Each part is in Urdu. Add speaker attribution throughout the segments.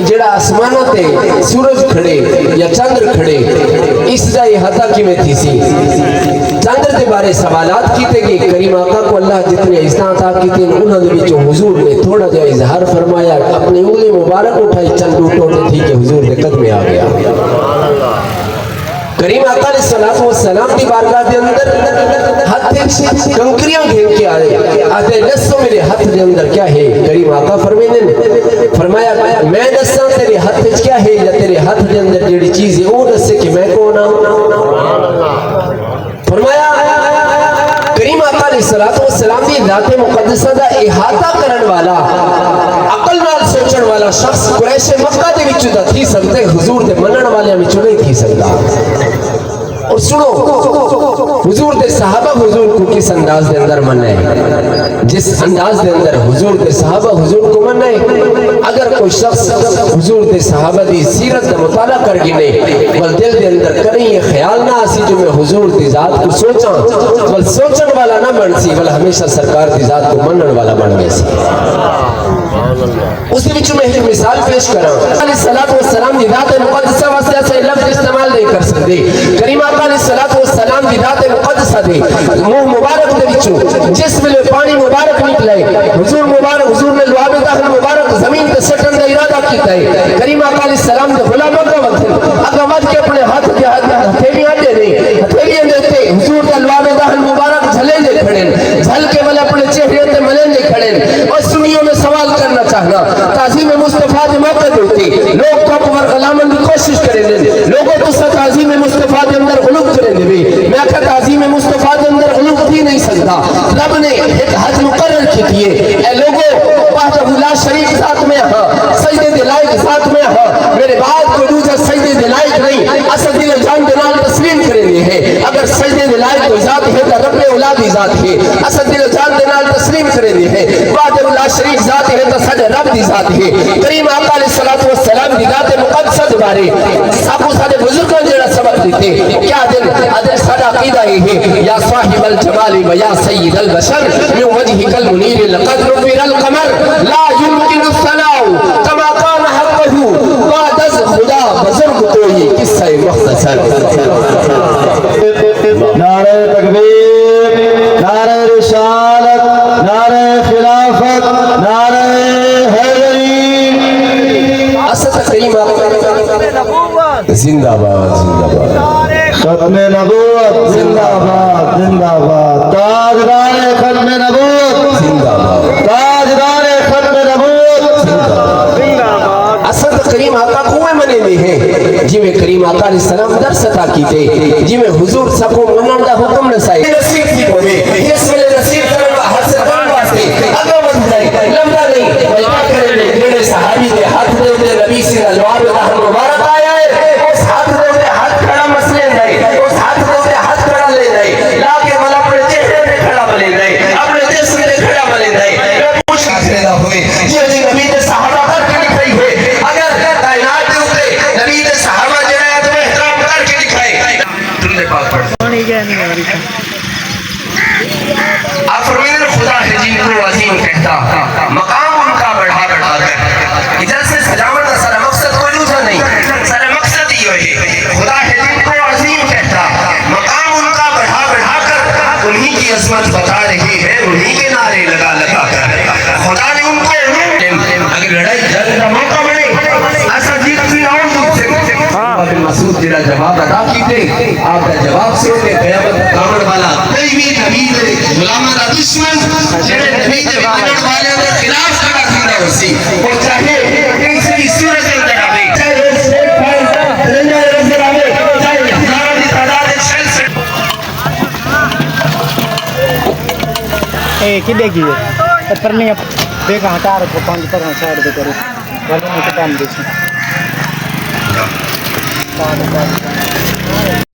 Speaker 1: جڑا آسمانوں تے سورج کھڑے یا چندر کھڑے اس دا احاطہ کی میں تھی سی چندر دے بارے سوالات کیتے گئے کریم آقا کو اللہ جتنے عزتاں عطا کیتے انہوں نے بھی حضور نے تھوڑا جا اظہار فرمایا اپنی انگلی مبارک اٹھائی چند ٹوٹے تھی کہ حضور دے قدمے آ گیا کریم آقا علیہ الصلوۃ والسلام کی بارگاہ دے اندر ہاتھ کنکریاں گھیر کے آئے آدھے دسو میرے ہاتھ دے اندر کیا ہے کریم آقا فرمایا میں دساں تیرے ہاتھ وچ کیا ہے یا تیرے ہاتھ دے اندر جڑی چیز ہے وہ دسے کہ میں کون ہوں فرمایا کریم آقا علیہ الصلوۃ والسلام دی ذات مقدسہ دا احاطہ کرن والا عقل نال سوچن والا شخص قریش مکہ دے وچ دا تھی سکتے حضور دے منن والے وچ نہیں تھی سکدا اور سنو حضور دے صحابہ حضور کو کس انداز دے اندر مننے جس انداز دے اندر حضور دے صحابہ حضور کو مننے اگر کوئی شخص حضور دے صحابہ دی سیرت دا مطالعہ کر گنے بل دل دے اندر کریں یہ خیال نہ آسی جو میں حضور دی ذات کو سوچاں بل سوچن والا نہ بن سی بل ہمیشہ سرکار دی ذات کو منن والا بن گئے سی اسی بچوں میں ایک مثال پیش کراں علیہ الصلوۃ والسلام دی ذات مقدسہ واسطے سے لفظ استعمال نہیں کر سکتے کریم آقا علیہ الصلوۃ والسلام دی ذات مقدسہ دے منہ مبارک دے وچوں جس ویلے پانی مبارک نکلے حضور مبارک حضور نے لعاب داخل مبارک زمین تے سٹن دا ارادہ کیتا ہے کریم آقا علیہ السلام دے غلاموں کا وقت اگا وجھ کے اپنے ہاتھ کے ہتھیلیاں دے نہیں ہتھیلیاں دیتے حضور دا لعاب داخل مبارک جھلے دے کھڑے جھل کے والے اپنے چہرے تے ملے دے کھڑے اور سنیوں میں سوال کرنا چاہنا تعظیم مصطفیٰ دے موقع دیتے لوگ تو اپنے غلامن کی کوشش کریں دے لوگوں تو سا تعظیم مصطفیٰ دے اندر غلوب کریں دے میں کہا تعظیم مصطفیٰ دے اندر غلوب تھی نہیں سکتا رب نے ایک حد مقرر کی دیئے اے لوگوں وحدہ لا شریک ذات میں ہاں سجدے دے لائق ذات میں ہاں میرے بعد کو دوجہ سجدے دے لائق نہیں اصل دل جان دنال تسلیم کریں دے ہے اگر سجدے دے لائق کوئی ذات ہے تو رب اولادی ذات ہے اصل دل جان دنال تسلیم کریں دے ہے وحدہ لا شریک ذات ہے تو سجدے رب دی ذات ہے کریم آقا علیہ الصلوۃ والسلام دی ذات مقدسہ بارے سابو سارے بزرگوں جڑا سبق دیتے کیا دل سارا عقیدہ ہے یا صاحب الجمال و یا سید البشر من وجهك المنیر لقد نفر القمر لا يمكن الثناء كما كان حقه بعد از خدا بزرگ کوئی قصہ مختصر
Speaker 2: نعرہ تکبیر نعرہ رسالت نعرہ خلافت نعرہ حیدری
Speaker 1: اسد کریم زندہ باد زندہ باد
Speaker 2: ختم نبوت زندہ باد زندہ باد تاجدار ختم نبوت زندہ باد تاجدار ختم نبوت زندہ باد
Speaker 1: اسد کریم آقا کوئے منے میں ہیں جی میں کریم آقا علیہ السلام درس عطا کیتے جی میں حضور سکو منن دا حکم نسائے نصیب تھی کوئے اس ویلے نصیب کرنا ہر سے بان واسطے اگا بند جائے لمدہ نہیں بلکہ کرنے جنہیں صحابی دے ہاتھ دے دے نبی سے الوار اللہ مبارک آیا ہے اس ہاتھ دے دے ہاتھ کھڑا مسئلے نہیں اس ہاتھ دے دے ہاتھ کھڑا لے نہیں لاکے والا اپنے چہرے میں کھڑا ملے نہیں اپنے جسم میں کھڑا ملے نہیں میں پوچھ پیدا ہوئے یہ جی نبی دے صحابہ کر کے دکھائی ہے اگر کائنات دے اوپر نبی دے صحابہ جنہیں تمہیں احترام کر کے دکھائے تم نے پاک پڑھ آپ فرمین خدا ہے جن کو عظیم کہتا مقام ان کا بڑھا بڑھا کر ادھر سے سجاوٹ کا سارا مقصد کوئی دوسرا نہیں سارا مقصد یہ ہے خدا ہے جن کو عظیم کہتا مقام ان کا بڑھا بڑھا کر انہی کی عظمت بتا رہی ہے انہی کے نعرے لگا لگا کر خدا نے ان کو اگر لڑائی جنگ کا موقع ملے ایسا جیت بھی اور دوسرے مسعود جڑا جواب ادا کیتے آپ کا جواب سے کہ قیامت کامن والا نبی نبی دے غلامہ دا دشمن جڑے نبی دے مانن والے دے خلاف کھڑا کھڑا ہوسی اور چاہے کسی صورت اندر آوے چاہے سیٹ پائے ترنجا نظر آوے چاہے ہزاروں دی تعداد شل سے
Speaker 3: اے کی دیکھی ہے پر نہیں دیکھا ہٹا رکھو 5 پر سائڈ پہ کرو والوں نے کام دیکھی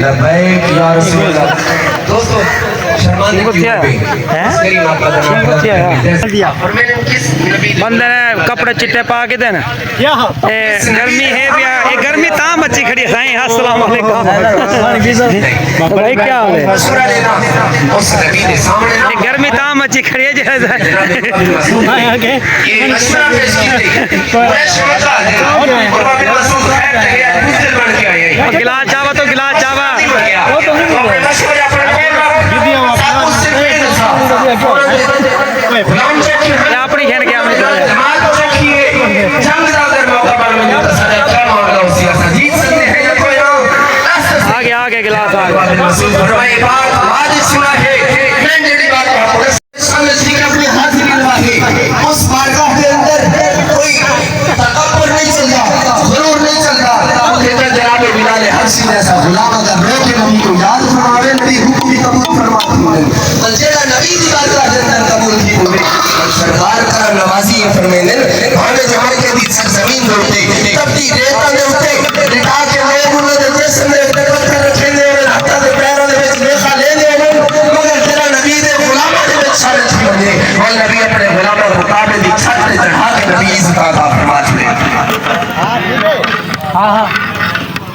Speaker 1: لبیک یا رسول اللہ. دوستو شرماندگی
Speaker 4: کو کیا
Speaker 1: پہ
Speaker 4: ہے؟
Speaker 1: کریم آپ کا دربار
Speaker 4: کو کیا ہے؟
Speaker 3: دیا
Speaker 1: فرمایا کس نبی نے
Speaker 4: بندے نے کپڑے چٹے پا کے دینا
Speaker 3: کیا
Speaker 4: گرمی ہے بھی یہ گرمی تام اچھی کھڑی ہے سائیں السلام علیکم بھائی کیا حال ہے
Speaker 1: سورہ لینا اس نبی نے سامنے نہ
Speaker 4: یہ گرمی تام اچھی کھڑی ہے
Speaker 1: یہ مشورہ پیش کی تھی قریش مکہ ہے اور ابن مسعود خیر کہے مسلم بن کے آئے ہیں
Speaker 4: گلاس چاوا تو گلاس چاوا
Speaker 1: وہ تو نہیں ہے مشورہ اپنے غلام چکی
Speaker 4: یہ اپنی کھین کے ہم نے
Speaker 1: جماعت چکی ہے جنگ دا در موقع پر میں متصل ہے کیا معاملہ ہو سیاست جیت سکتے ہیں یا کوئی نہ
Speaker 4: آگے آگے گلاس آگے
Speaker 1: ابن مسعود فرمائے بات واجب سنا ہے میں جڑی بات آپ کو سامنے ذکر اپنی حاضری رہے اس بارگاہ کے اندر کوئی تکبر نہیں چلتا غرور نہیں چلتا وہ کہتا جناب بلال حبشی جیسا غلام اگر روکے نبی کو یاد فرماوے نبی حکم بھی قبول فرماتی ہیں بل جیڑا نبی دی بارگاہ کے اندر قبول کی ہوئے سرکار کرم نوازی یہ فرمائنے ہمیں جہاں کے بھی سرزمین ہوتے تب دی ریتہ دے ہوتے لٹا کے لوگ انہوں نے جسم دے پتھر رکھے دے اور ہاتھا دے پیروں دے وچ لیخا لے دے مگر تیرا نبی دے غلامہ دے وچ شرط کی ہوئے اور نبی اپنے غلامہ مقابل دی چھت دے چڑھا کے نبی عزت عطا فرما چھوڑے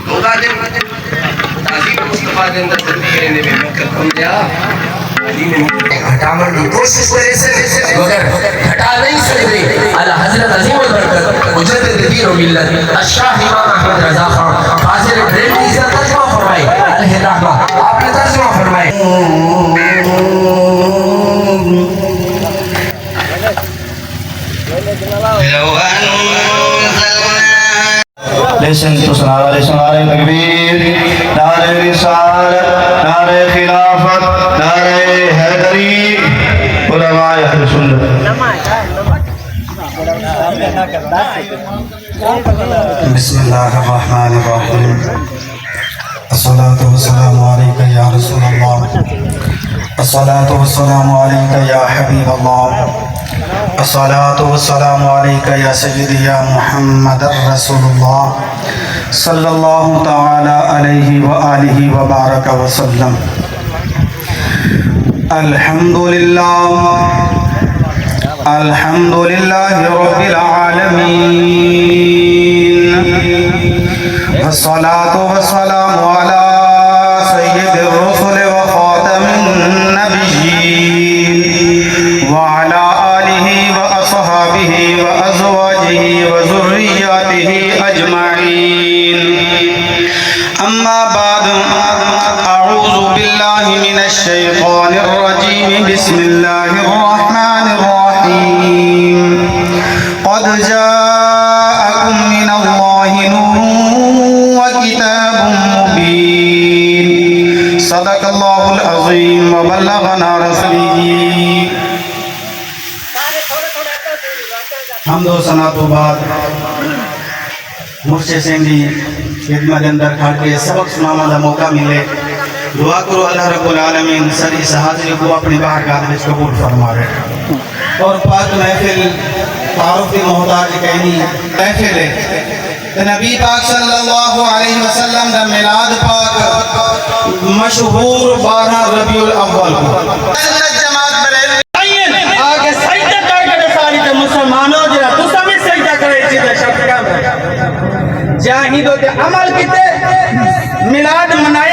Speaker 1: دودا دن تعظیم مصطفیٰ دے اندر تربیہ لینے میں موقع کم دیا ہٹامن کی کوشش کرے سے مگر ہٹا نہیں سکتے اللہ حضرت عظیم البرکت مجدد دین و ملت الشاہ امام احمد رضا خان حاضر بریل کی عزت ترجمہ فرمائے علیہ الرحمہ آپ نے ترجمہ فرمائے
Speaker 2: لیسن تو سنارا لیسن نعرہ تکبیر نعرہ رسالت نعرہ خلافت نعرہ حیدری علماء اہل سنت بسم اللہ الرحمن الرحیم الصلاة والسلام علیکہ یا رسول اللہ الصلاة والسلام علیکہ یا حبیب اللہ الصلاة والسلام علیکہ یا سیدی یا محمد رسول اللہ صلی اللہ تعالی علیہ وآلہ وبارک وسلم الحمدللہ رب العالمین والصلاة والسلام علی سید الرسل وخاتم النبیین وعلى آلہ وأصحابہ وأزواجہ وذریاتہ اجمعین اما بعد اعوذ باللہ من الشیطان الرجیم بسم اللہ الرحمن الرحیم قد جاءکم من اللہ نور وکتاب مبین صدق اللہ العظیم وبلغنا رسوله حمد و ثنا تو بعد مرشد سنگھی خدمت اندر کھڑ کے سبق سنانا دا موقع ملے دعا کرو اللہ رب العالمین سر اس حاضری کو اپنی بارگاہ میں قبول فرمائے اور پاک محفل تعارف محتاج کہنی محفل ہے نبی پاک صلی اللہ علیہ وسلم دا میلاد پاک مشہور 12 ربیع الاول کو
Speaker 3: آگے سجدہ کر کے ساری تے مسلمانوں جڑا تساں بھی سجدہ کرے چیز شک کام جاہی دو تے عمل کیتے میلاد منائے